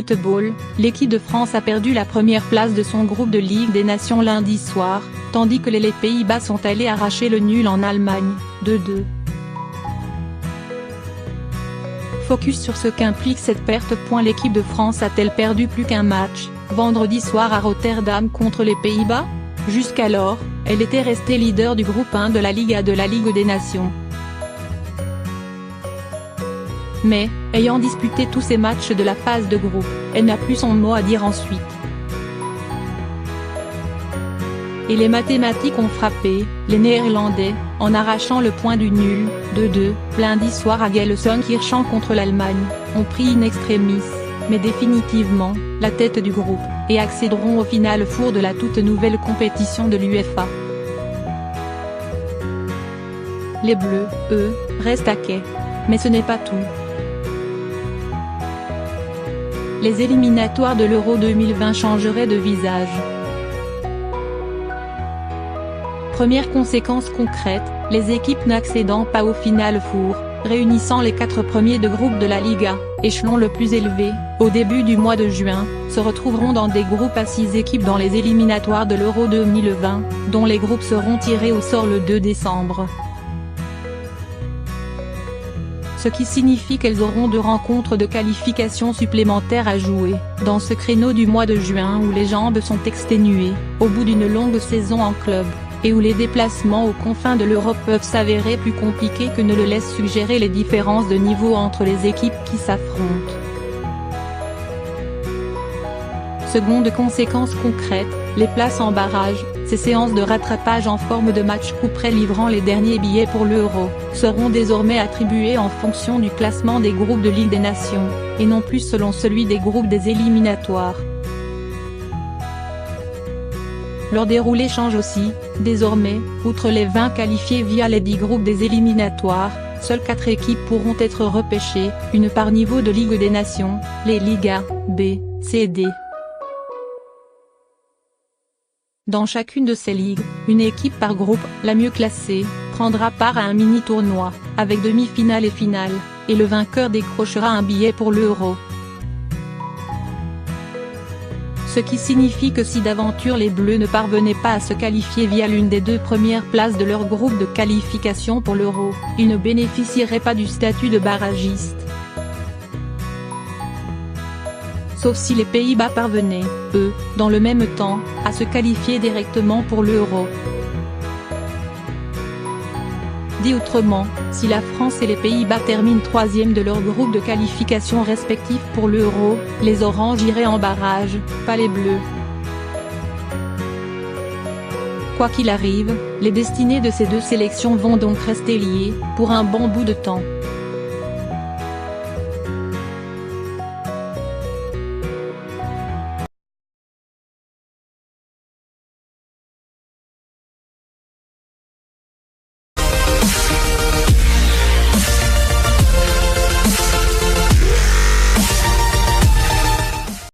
football, l'équipe de France a perdu la première place de son groupe de Ligue des Nations lundi soir, tandis que les Pays-Bas sont allés arracher le nul en Allemagne, 2-2. Focus sur ce qu'implique cette perte. L'équipe de France a-t-elle perdu plus qu'un match, vendredi soir à Rotterdam contre les Pays-Bas? Jusqu'alors, elle était restée leader du groupe 1 de la Liga de la Ligue des Nations. Mais, ayant disputé tous ses matchs de la phase de groupe, elle n'a plus son mot à dire ensuite. Et les mathématiques ont frappé, les Néerlandais, en arrachant le point du nul, 2-2, lundi soir à Gelsenkirchen contre l'Allemagne, ont pris in extremis, mais définitivement, la tête du groupe, et accéderont au final four de la toute nouvelle compétition de l'UEFA. Les Bleus, eux, restent à quai. Mais ce n'est pas tout. Les éliminatoires de l'Euro 2020 changeraient de visage. Première conséquence concrète, les équipes n'accédant pas au final four, réunissant les 4 premiers de groupe de la Liga, échelon le plus élevé, au début du mois de juin, se retrouveront dans des groupes à 6 équipes dans les éliminatoires de l'Euro 2020, dont les groupes seront tirés au sort le 2 décembre. Ce qui signifie qu'elles auront 2 rencontres de qualification supplémentaires à jouer, dans ce créneau du mois de juin où les jambes sont exténuées, au bout d'une longue saison en club, et où les déplacements aux confins de l'Europe peuvent s'avérer plus compliqués que ne le laissent suggérer les différences de niveau entre les équipes qui s'affrontent. Seconde conséquence concrète, les places en barrage, ces séances de rattrapage en forme de match coup près livrant les derniers billets pour l'Euro, seront désormais attribuées en fonction du classement des groupes de Ligue des Nations, et non plus selon celui des groupes des éliminatoires. Leur déroulé change aussi, désormais, outre les 20 qualifiés via les 10 groupes des éliminatoires, seules 4 équipes pourront être repêchées, une par niveau de Ligue des Nations, les Ligue A, B, C et D. Dans chacune de ces ligues, une équipe par groupe, la mieux classée, prendra part à un mini-tournoi, avec demi-finale et finale, et le vainqueur décrochera un billet pour l'Euro. Ce qui signifie que si d'aventure les Bleus ne parvenaient pas à se qualifier via l'une des 2 premières places de leur groupe de qualification pour l'Euro, ils ne bénéficieraient pas du statut de barragiste. Sauf si les Pays-Bas parvenaient, eux, dans le même temps, à se qualifier directement pour l'Euro. Dit autrement, si la France et les Pays-Bas terminent 3e de leur groupe de qualification respectif pour l'Euro, les Oranges iraient en barrage, pas les Bleus. Quoi qu'il arrive, les destinées de ces 2 sélections vont donc rester liées, pour un bon bout de temps.